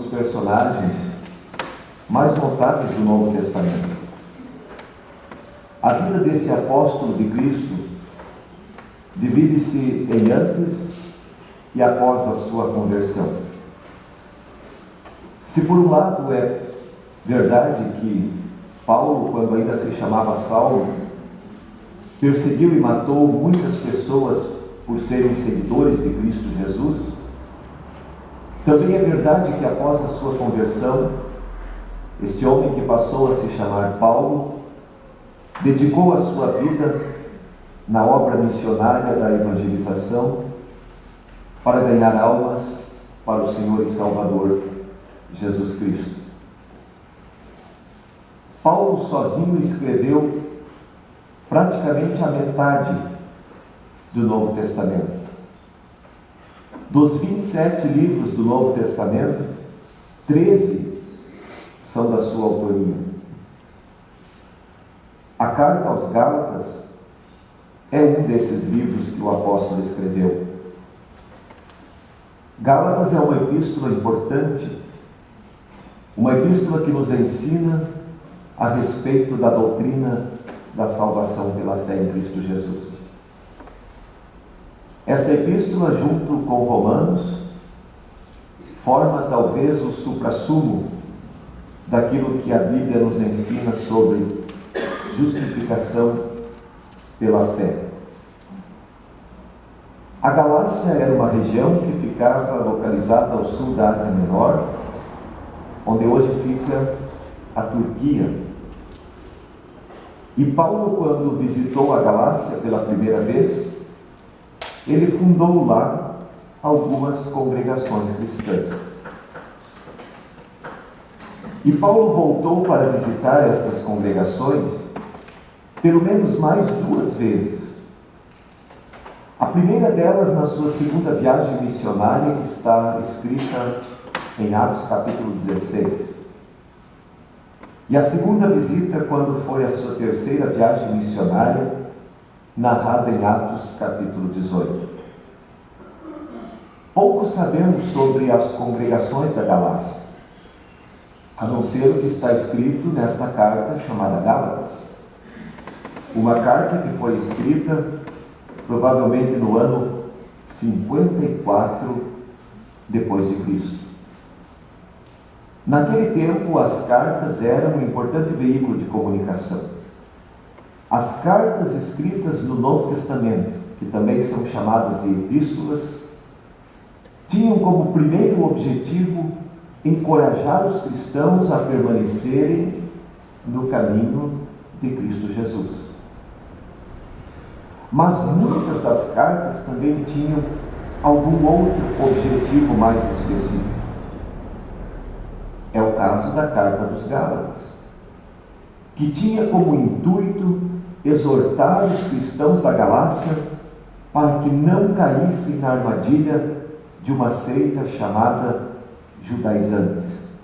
dos personagens mais notáveis do Novo Testamento. A vida desse apóstolo de Cristo divide-se em antes e após a sua conversão. Se por um lado é verdade que Paulo, quando ainda se chamava Saulo, perseguiu e matou muitas pessoas por serem seguidores de Cristo Jesus, também é verdade que após a sua conversão, este homem que passou a se chamar Paulo, dedicou a sua vida na obra missionária da evangelização para ganhar almas para o Senhor e Salvador Jesus Cristo. Paulo sozinho escreveu praticamente a metade do Novo Testamento. Dos 27 livros do Novo Testamento, 13 são da sua autoria. A carta aos Gálatas é um desses livros que o apóstolo escreveu. Gálatas é uma epístola importante, uma epístola que nos ensina a respeito da doutrina da salvação pela fé em Cristo Jesus. Esta epístola, junto com Romanos, forma talvez o suprassumo daquilo que a Bíblia nos ensina sobre justificação pela fé. A Galácia era uma região que ficava localizada ao sul da Ásia Menor, onde hoje fica a Turquia. E Paulo, quando visitou a Galácia pela primeira vez, ele fundou lá algumas congregações cristãs. E Paulo voltou para visitar estas congregações pelo menos mais 2 vezes. A primeira delas na sua segunda viagem missionária, que está escrita em Atos capítulo 16. E a segunda visita, quando foi a sua terceira viagem missionária, narrada em Atos capítulo 18. Pouco sabemos sobre as congregações da Galácia, a não ser o que está escrito nesta carta chamada Gálatas. Uma carta que foi escrita provavelmente no ano 54 depois de Cristo. Naquele tempo, as cartas eram um importante veículo de comunicação. As cartas escritas no Novo Testamento, que também são chamadas de epístolas, tinham como primeiro objetivo encorajar os cristãos a permanecerem no caminho de Cristo Jesus. Mas muitas das cartas também tinham algum outro objetivo mais específico. É o caso da carta dos Gálatas, que tinha como intuito exortar os cristãos da Galácia para que não caíssem na armadilha de uma seita chamada judaizantes.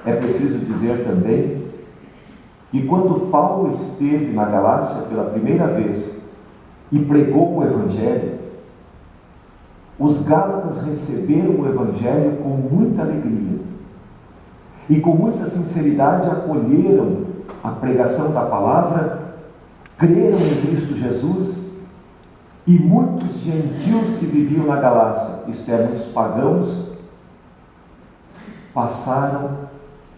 É preciso dizer também que quando Paulo esteve na Galácia pela primeira vez e pregou o Evangelho, os Gálatas receberam o Evangelho com muita alegria e com muita sinceridade acolheram a pregação da palavra, creram em Cristo Jesus, e muitos gentios que viviam na Galácia, isto é, muitos pagãos, passaram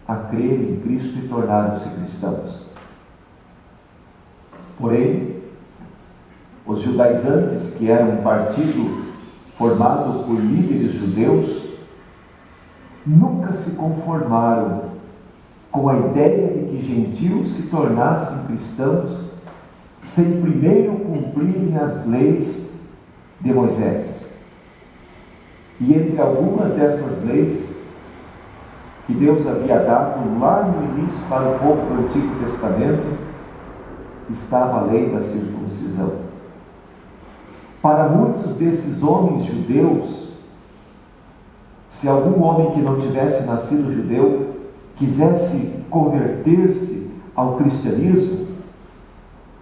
a crer em Cristo e tornaram-se cristãos. Porém, os judaizantes, que eram um partido formado por líderes judeus, nunca se conformaram com a ideia de que gentios se tornassem cristãos sem primeiro cumprirem as leis de Moisés. E entre algumas dessas leis que Deus havia dado lá no início para o povo do Antigo Testamento, estava a lei da circuncisão. Para muitos desses homens judeus, se algum homem que não tivesse nascido judeu quisesse converter-se ao cristianismo,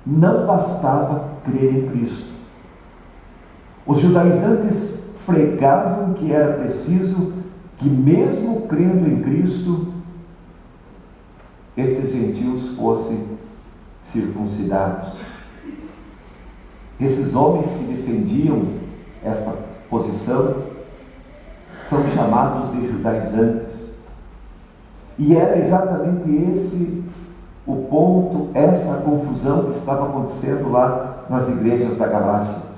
não bastava crer em Cristo. Os judaizantes pregavam que era preciso que, mesmo crendo em Cristo, estes gentios fossem circuncidados. Esses homens que defendiam esta posição são chamados de judaizantes. E era exatamente esse o ponto, essa confusão que estava acontecendo lá nas igrejas da Galácia.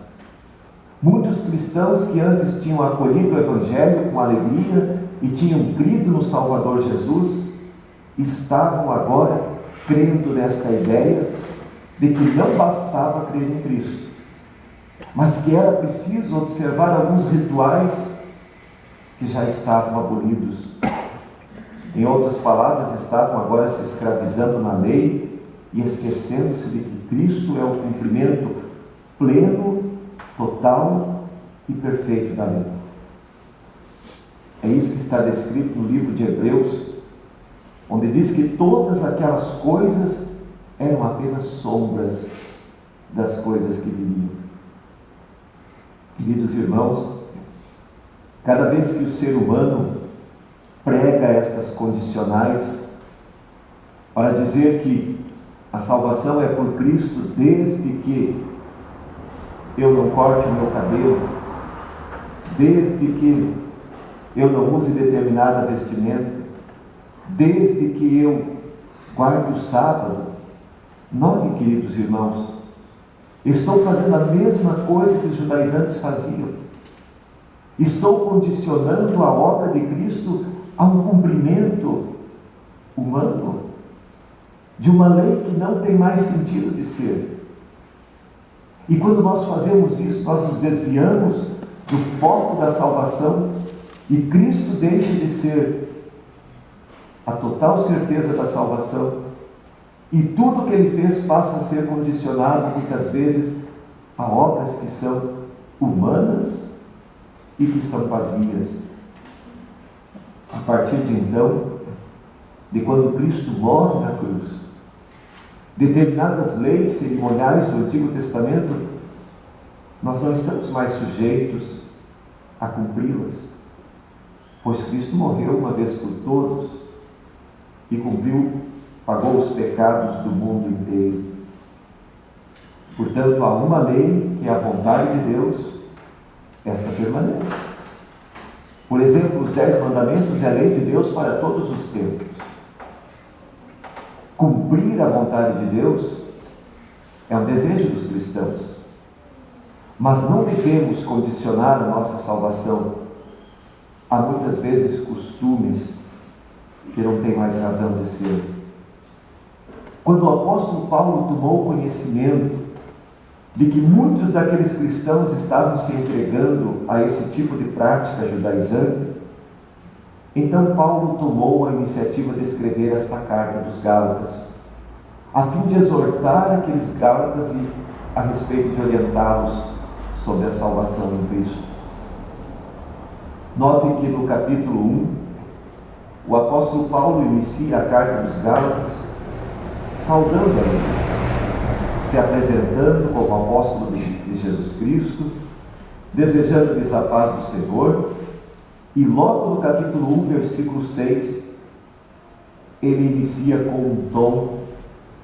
Muitos cristãos que antes tinham acolhido o Evangelho com alegria e tinham crido no Salvador Jesus, estavam agora crendo nesta ideia de que não bastava crer em Cristo, mas que era preciso observar alguns rituais que já estavam abolidos. Em outras palavras, estavam agora se escravizando na lei e esquecendo-se de que Cristo é o cumprimento pleno, total e perfeito da lei. É isso que está descrito no livro de Hebreus, onde diz que todas aquelas coisas eram apenas sombras das coisas que viriam. Queridos irmãos, cada vez que o ser humano prega estas condicionais para dizer que a salvação é por Cristo desde que eu não corte o meu cabelo, desde que eu não use determinada vestimenta, desde que eu guarde o sábado. Notem, queridos irmãos, estou fazendo a mesma coisa que os judaizantes faziam. Estou condicionando a obra de Cristo a um cumprimento humano de uma lei que não tem mais sentido de ser. E quando nós fazemos isso, nós nos desviamos do foco da salvação e Cristo deixa de ser a total certeza da salvação e tudo que Ele fez passa a ser condicionado muitas vezes a obras que são humanas e que são vazias. A partir de então, de quando Cristo morre na cruz, determinadas leis cerimoniais do Antigo Testamento, nós não estamos mais sujeitos a cumpri-las, pois Cristo morreu uma vez por todos e pagou os pecados do mundo inteiro. Portanto, há uma lei que é a vontade de Deus, esta permanece. Por exemplo, os 10 mandamentos é a lei de Deus para todos os tempos. Cumprir a vontade de Deus é um desejo dos cristãos, mas não devemos condicionar a nossa salvação a muitas vezes costumes que não têm mais razão de ser. Quando o apóstolo Paulo tomou conhecimento de que muitos daqueles cristãos estavam se entregando a esse tipo de prática judaizante, então Paulo tomou a iniciativa de escrever esta carta dos Gálatas, a fim de exortar aqueles Gálatas e a respeito de orientá-los sobre a salvação em Cristo. Notem que no capítulo 1, o apóstolo Paulo inicia a carta dos Gálatas saudando a eles, se apresentando como apóstolo de Jesus Cristo, desejando-lhes a paz do Senhor, e logo no capítulo 1, versículo 6, ele inicia com um tom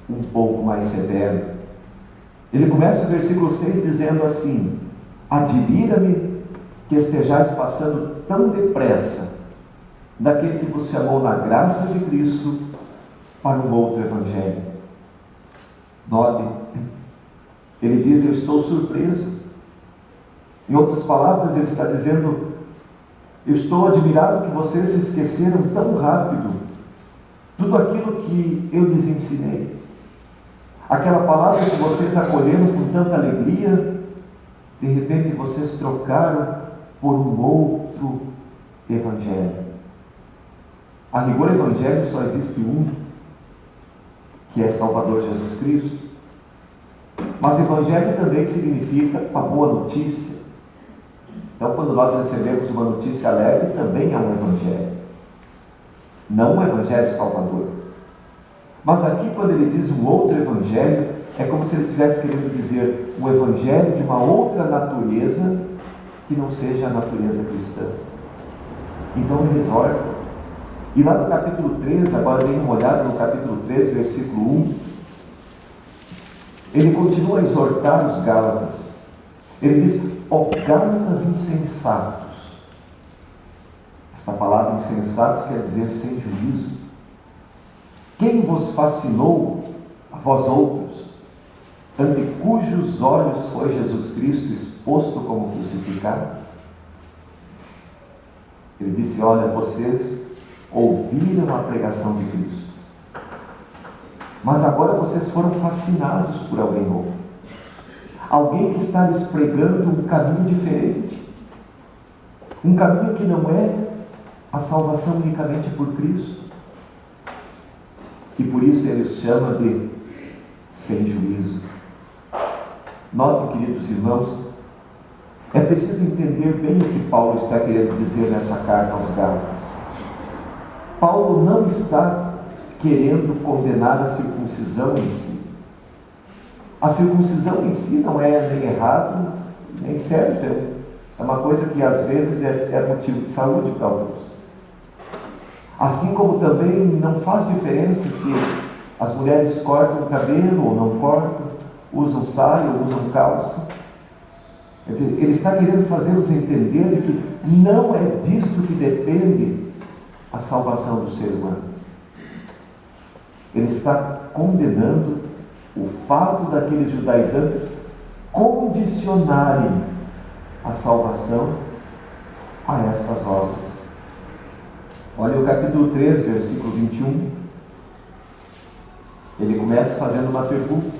um pouco mais severo. Ele começa o versículo 6 dizendo assim: admira-me que estejais passando tão depressa daquele que vos chamou na graça de Cristo para um outro evangelho. Notem, ele diz: eu estou surpreso. Em outras palavras, ele está dizendo: eu estou admirado que vocês se esqueceram tão rápido tudo aquilo que eu lhes ensinei. Aquela palavra que vocês acolheram com tanta alegria, de repente vocês trocaram por um outro evangelho. A rigor, evangelho só existe um, que é Salvador Jesus Cristo. Mas evangelho também significa a boa notícia. Então, quando nós recebemos uma notícia alegre, também é um evangelho. Não um evangelho salvador. Mas aqui, quando ele diz um outro evangelho, é como se ele estivesse querendo dizer um evangelho de uma outra natureza que não seja a natureza cristã. Então ele exorta. E lá no capítulo 3, agora dê uma olhada no capítulo 3, versículo 1, ele continua a exortar os Gálatas. Ele diz: ó Gálatas insensatos. Esta palavra insensatos quer dizer sem juízo. Quem vos fascinou, a vós outros, ante cujos olhos foi Jesus Cristo exposto como crucificado? Ele disse: olha, vocês ouviram a pregação de Cristo, mas agora vocês foram fascinados por alguém novo, alguém que está lhes pregando um caminho diferente, um caminho que não é a salvação unicamente por Cristo, e por isso ele os chama de sem juízo. Notem, queridos irmãos, é preciso entender bem o que Paulo está querendo dizer nessa carta aos Gálatas. Paulo não está querendo condenar a circuncisão em si. A circuncisão em si não é nem errado, nem certo. É uma coisa que às vezes é motivo de saúde para alguns. Assim como também não faz diferença se as mulheres cortam o cabelo ou não cortam, usam saia ou usam calça. Quer dizer, ele está querendo fazê-los entender de que não é disto que depende a salvação do ser humano. Ele está condenando o fato daqueles judaizantes condicionarem a salvação a estas obras. Olha o capítulo 3, versículo 21. Ele começa fazendo uma pergunta: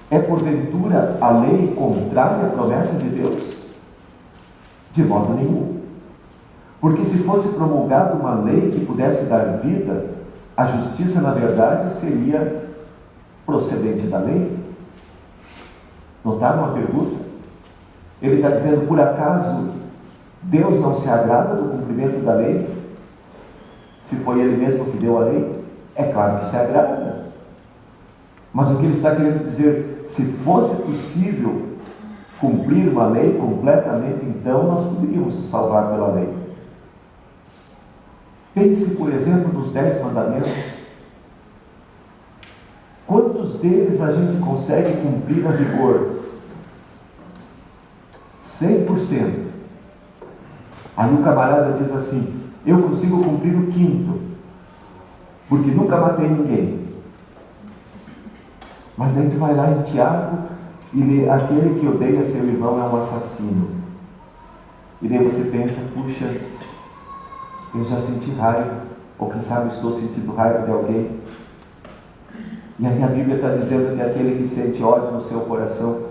é porventura a lei contrária à promessa de Deus? De modo nenhum. Porque se fosse promulgada uma lei que pudesse dar vida, a justiça, na verdade, seria procedente da lei. Notaram a pergunta? Ele está dizendo: por acaso Deus não se agrada do cumprimento da lei? Se foi Ele mesmo que deu a lei? É claro que se agrada. Mas o que ele está querendo dizer: se fosse possível cumprir uma lei completamente, então nós poderíamos nos salvar pela lei. Pense, por exemplo, nos 10 mandamentos. Quantos deles a gente consegue cumprir a rigor? 100%. Aí o camarada diz assim: eu consigo cumprir o 5º, porque nunca matei ninguém. Mas daí tu vai lá em Tiago e lê: aquele que odeia seu irmão é um assassino. E daí você pensa: puxa, eu já senti raiva, ou quem sabe estou sentindo raiva de alguém. E aí a Bíblia está dizendo que aquele que sente ódio no seu coração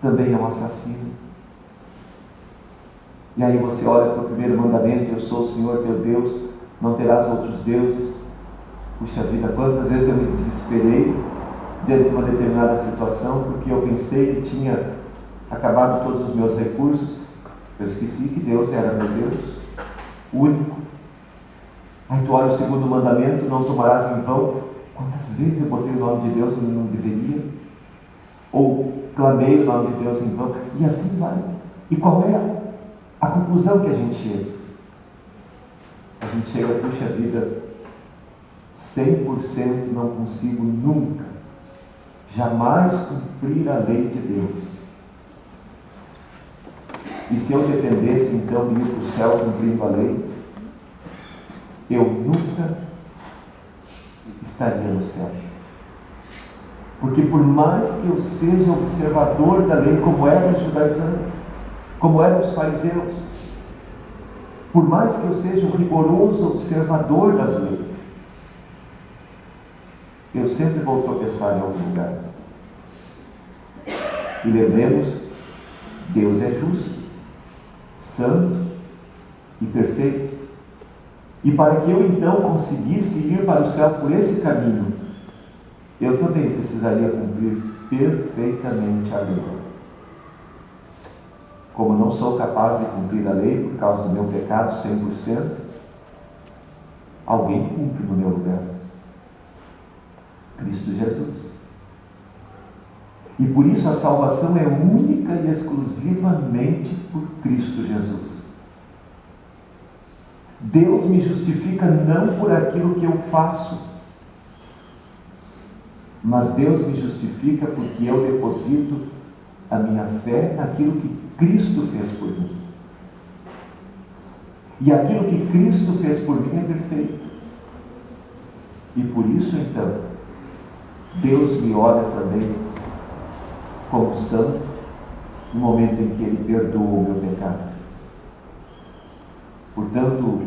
também é um assassino. E aí você olha para o primeiro mandamento: eu sou o Senhor teu Deus, não terás outros deuses. Puxa vida, quantas vezes eu me desesperei diante de uma determinada situação, porque eu pensei que tinha acabado todos os meus recursos. Eu esqueci que Deus era meu Deus, único. Aí tu olha o segundo mandamento: não tomarás em vão. Quantas vezes eu botei o nome de Deus onde não deveria? Ou clamei o nome de Deus em vão? E assim vai. E qual é a conclusão que a gente chega? A gente chega: puxa vida, 100% não consigo nunca, jamais cumprir a lei de Deus. E se eu dependesse então de ir para o céu cumprindo a lei, eu nunca estaria no céu. Porque por mais que eu seja observador da lei, como eram os judaizantes, como eram os fariseus, por mais que eu seja um rigoroso observador das leis, eu sempre vou tropeçar em algum lugar. E lembremos, Deus é justo, santo e perfeito. E para que eu então conseguisse ir para o céu por esse caminho, eu também precisaria cumprir perfeitamente a lei. Como não sou capaz de cumprir a lei por causa do meu pecado 100%, alguém cumpre no meu lugar: Cristo Jesus. E por isso a salvação é única e exclusivamente por Cristo Jesus. Deus me justifica não por aquilo que eu faço, mas Deus me justifica porque eu deposito a minha fé naquilo que Cristo fez por mim. E aquilo que Cristo fez por mim é perfeito. E por isso, então, Deus me olha também como santo no momento em que Ele perdoa o meu pecado. Portanto,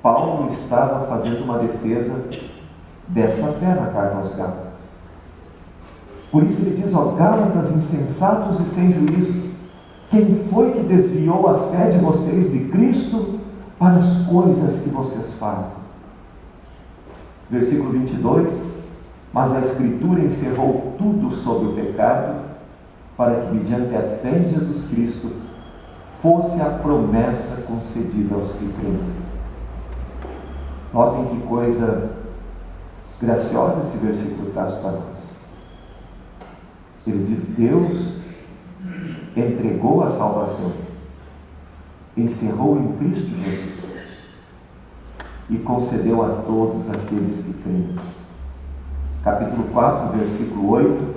Paulo estava fazendo uma defesa desta fé na carta aos Gálatas. Por isso ele diz: ó Gálatas, insensatos e sem juízos, quem foi que desviou a fé de vocês de Cristo para as coisas que vocês fazem? Versículo 22, mas a Escritura encerrou tudo sobre o pecado, para que mediante a fé em Jesus Cristo fosse a promessa concedida aos que creem. Notem que coisa graciosa esse versículo traz para nós. Ele diz: Deus entregou a salvação, encerrou em Cristo Jesus e concedeu a todos aqueles que creem. Capítulo 4, versículo 8: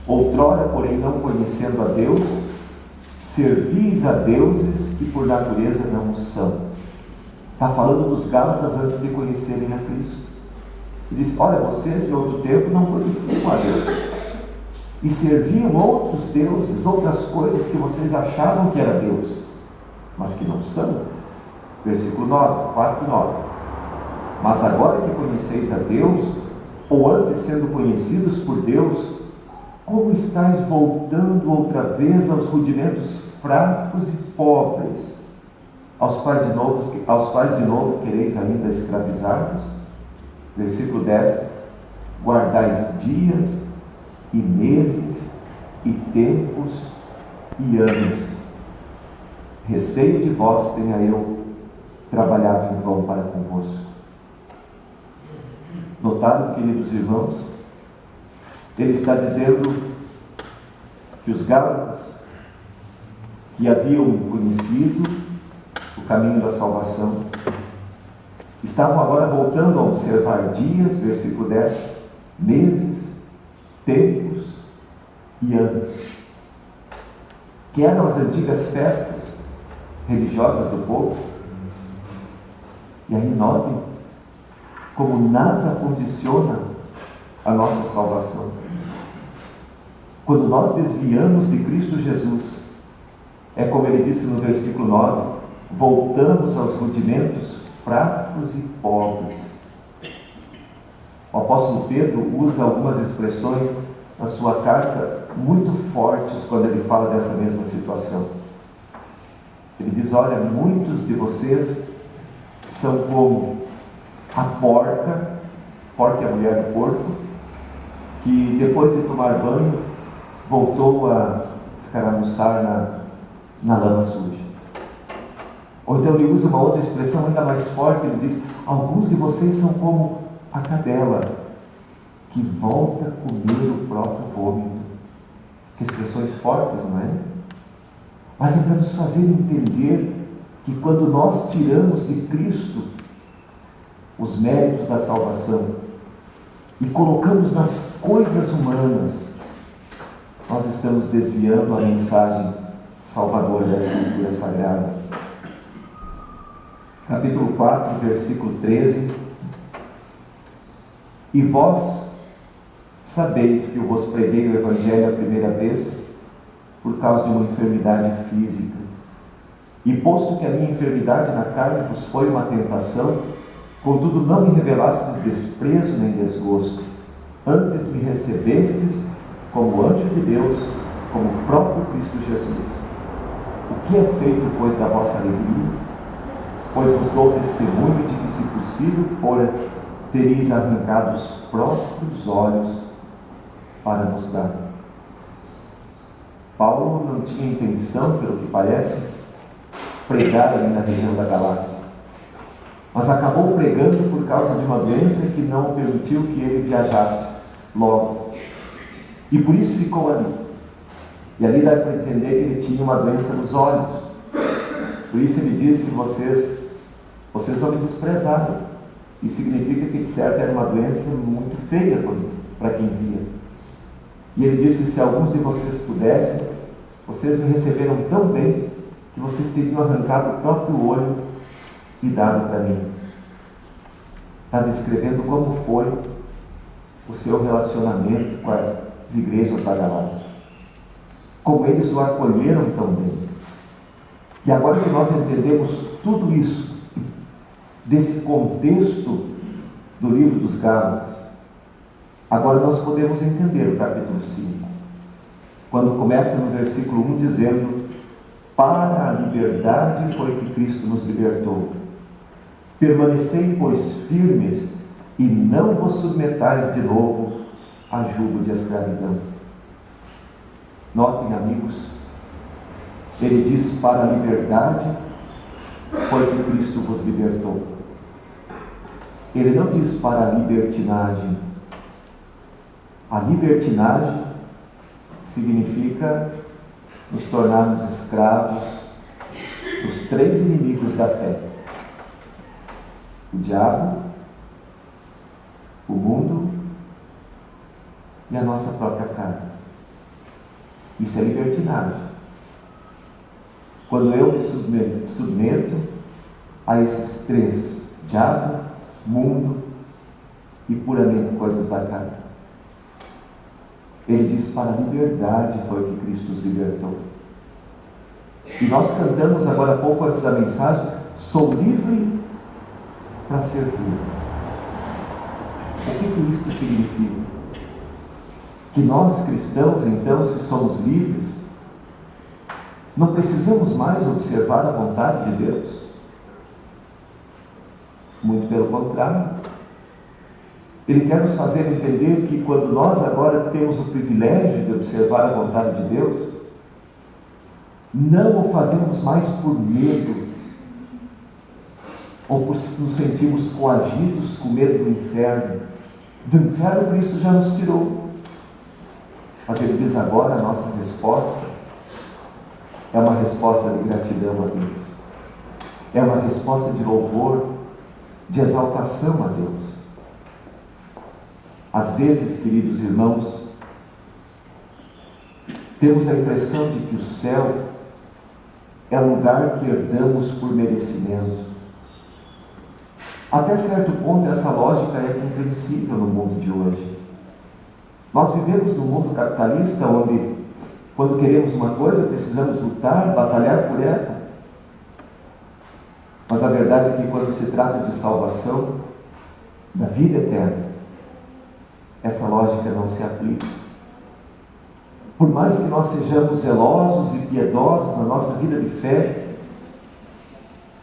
outrora, porém, não conhecendo a Deus, servis a deuses que por natureza não o são. Está falando dos Gálatas antes de conhecerem a Cristo. Ele diz: olha, vocês em outro tempo não conheciam a Deus e serviam outros deuses, outras coisas que vocês achavam que era Deus, mas que não são. Versículo 9, 4 e 9: mas agora que conheceis a Deus, ou antes sendo conhecidos por Deus, como estáis voltando outra vez aos rudimentos fracos e pobres, aos quais de novo quereis ainda escravizar-vos? Versículo 10: guardais dias e meses e tempos e anos. Receio de vós tenha eu trabalhado em vão para convosco. Notaram, queridos irmãos? Ele está dizendo que os Gálatas, que haviam conhecido o caminho da salvação, estavam agora voltando a observar dias, versículo 10, meses, tempos e anos, que eram as antigas festas religiosas do povo. E aí notem como nada condiciona a nossa salvação. Quando nós desviamos de Cristo Jesus, é como ele disse no versículo 9, voltamos aos rudimentos fracos e pobres. O apóstolo Pedro usa algumas expressões na sua carta muito fortes quando ele fala dessa mesma situação. Ele diz: olha, muitos de vocês são como a porca é a mulher do porco, que depois de tomar banho voltou a escaramuçar na lama suja. Ou então ele usa uma outra expressão ainda mais forte, ele diz: alguns de vocês são como a cadela que volta a comer o próprio vômito. Que expressões fortes, não é? Mas é para nos fazer entender que quando nós tiramos de Cristo os méritos da salvação e colocamos nas coisas humanas, nós estamos desviando a mensagem salvadora da Escritura Sagrada. Capítulo 4, versículo 13: e vós sabeis que eu vos preguei o Evangelho a primeira vez por causa de uma enfermidade física, e posto que a minha enfermidade na carne vos foi uma tentação, contudo não me revelastes desprezo nem desgosto, antes me recebestes como anjo de Deus, como o próprio Cristo Jesus. O que é feito, pois, da vossa alegria? Pois vos dou testemunho de que, se possível fora, tereis arrancado os próprios olhos para nos dar. Paulo não tinha intenção, pelo que parece, pregar ali na região da Galácia, mas acabou pregando por causa de uma doença que não permitiu que ele viajasse logo. E por isso ficou ali. E ali dá para entender que ele tinha uma doença nos olhos. Por isso ele disse: vocês não me desprezaram. Isso significa que de certo era uma doença muito feia para quem via. E ele disse: se alguns de vocês pudessem, vocês me receberam tão bem que vocês teriam arrancado o próprio olho e dado para mim. Está descrevendo como foi o seu relacionamento com as igrejas da Galácia, como eles o acolheram tão bem. E agora que nós entendemos tudo isso, desse contexto do livro dos Gálatas, agora nós podemos entender o capítulo 5, quando começa no versículo 1 dizendo: para a liberdade foi que Cristo nos libertou. Permanecei, pois, firmes, e não vos submetais de novo a jugo de escravidão. Notem, amigos, ele diz: para a liberdade foi que Cristo vos libertou. Ele não diz para a libertinagem. A libertinagem significa nos tornarmos escravos dos três inimigos da fé: o diabo, o mundo e a nossa própria carne. Isso é libertinagem. Quando eu me submeto a esses três: diabo, mundo e puramente coisas da carne. Ele diz: para a liberdade foi que Cristo os libertou. E nós cantamos agora há pouco antes da mensagem: sou livre para servir. O que isso significa? Que nós cristãos, então, se somos livres, não precisamos mais observar a vontade de Deus? Muito pelo contrário. Ele quer nos fazer entender que quando nós agora temos o privilégio de observar a vontade de Deus, não o fazemos mais por medo, ou por nos sentirmos coagidos com medo do inferno. Do inferno Cristo já nos tirou. Mas ele diz agora: a nossa resposta é uma resposta de gratidão a Deus. É uma resposta de louvor, de exaltação a Deus. Às vezes, queridos irmãos, temos a impressão de que o céu é um lugar que herdamos por merecimento. Até certo ponto, essa lógica é compreensível no mundo de hoje. Nós vivemos num mundo capitalista onde, quando queremos uma coisa, precisamos lutar, batalhar por ela. Mas a verdade é que quando se trata de salvação, da vida eterna, essa lógica não se aplica. Por mais que nós sejamos zelosos e piedosos na nossa vida de fé,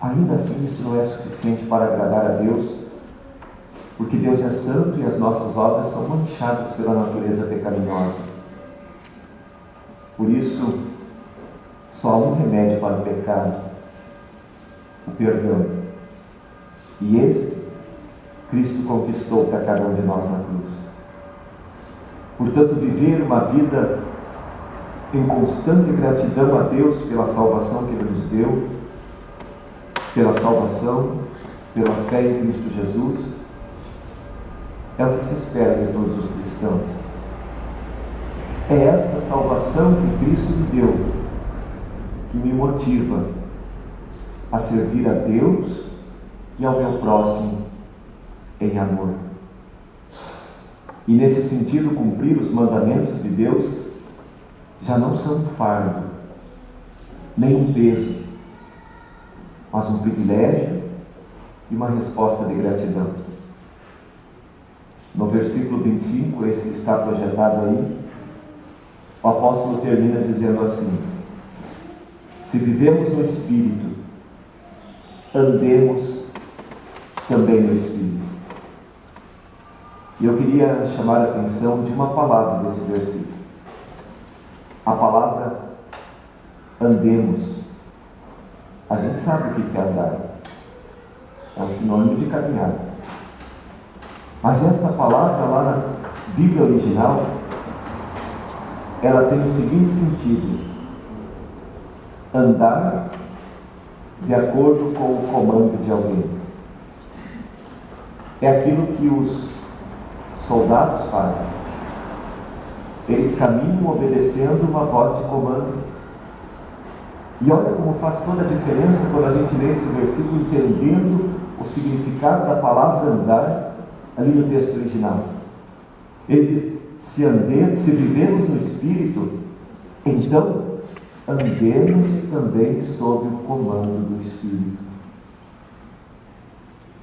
ainda assim isso não é suficiente para agradar a Deus, porque Deus é santo e as nossas obras são manchadas pela natureza pecaminosa. Por isso, só há um remédio para o pecado: o perdão. E esse, Cristo conquistou para cada um de nós na cruz. Portanto, viver uma vida em constante gratidão a Deus pela salvação que Ele nos deu, pela salvação, pela fé em Cristo Jesus, é o que se espera de todos os cristãos. É esta salvação que Cristo me deu que me motiva a servir a Deus e ao meu próximo em amor. E nesse sentido, cumprir os mandamentos de Deus já não são um fardo, nem um peso, mas um privilégio e uma resposta de gratidão. No versículo 25, esse que está projetado aí, o apóstolo termina dizendo assim: se vivemos no Espírito, andemos também no Espírito. E eu queria chamar a atenção de uma palavra desse versículo. A palavra andemos. A gente sabe o que é andar. É um sinônimo de caminhar. Mas esta palavra lá na Bíblia original, ela tem o seguinte sentido: andar de acordo com o comando de alguém. É aquilo que os soldados fazem. Eles caminham obedecendo uma voz de comando. E olha como faz toda a diferença quando a gente lê esse versículo entendendo o significado da palavra andar ali no texto original. Ele diz: se vivemos no Espírito, então andemos também sob o comando do Espírito.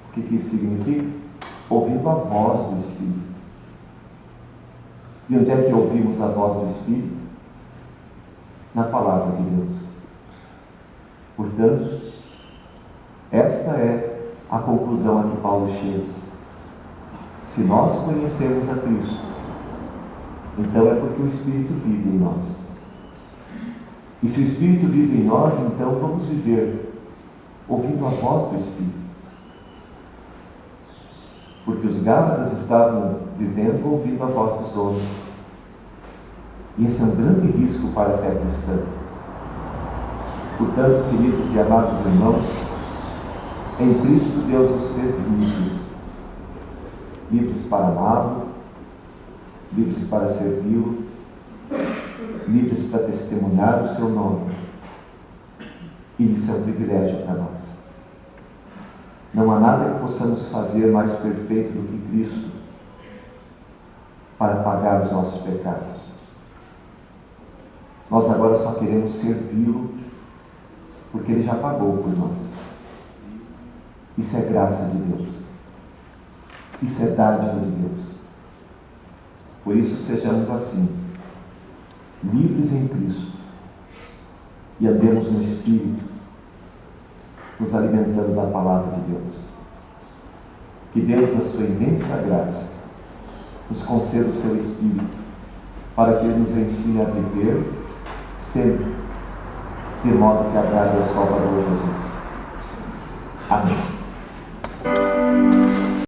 O que isso significa? Ouvindo a voz do Espírito. E onde é que ouvimos a voz do Espírito? Na palavra de Deus. Portanto, esta é a conclusão a que Paulo chega. Se nós conhecemos a Cristo, então é porque o Espírito vive em nós. E se o Espírito vive em nós, então vamos viver ouvindo a voz do Espírito. Porque os Gálatas estavam vivendo ouvindo a voz dos homens. E esse é um grande risco para a fé cristã. Portanto, queridos e amados irmãos, em Cristo Deus nos fez livres. Livres para amá-lo, livres para servi-lo, livres para testemunhar o seu nome. E isso é um privilégio para nós. Não há nada que possamos fazer mais perfeito do que Cristo para pagar os nossos pecados. Nós agora só queremos servi-lo porque Ele já pagou por nós. Isso é graça de Deus. Isso é dádiva de Deus. Por isso sejamos assim, livres em Cristo, e andemos no Espírito, nos alimentando da palavra de Deus. Que Deus, na sua imensa graça, nos conceda o seu Espírito, para que Ele nos ensine a viver sempre de modo que agrade ao Salvador Jesus. Amém.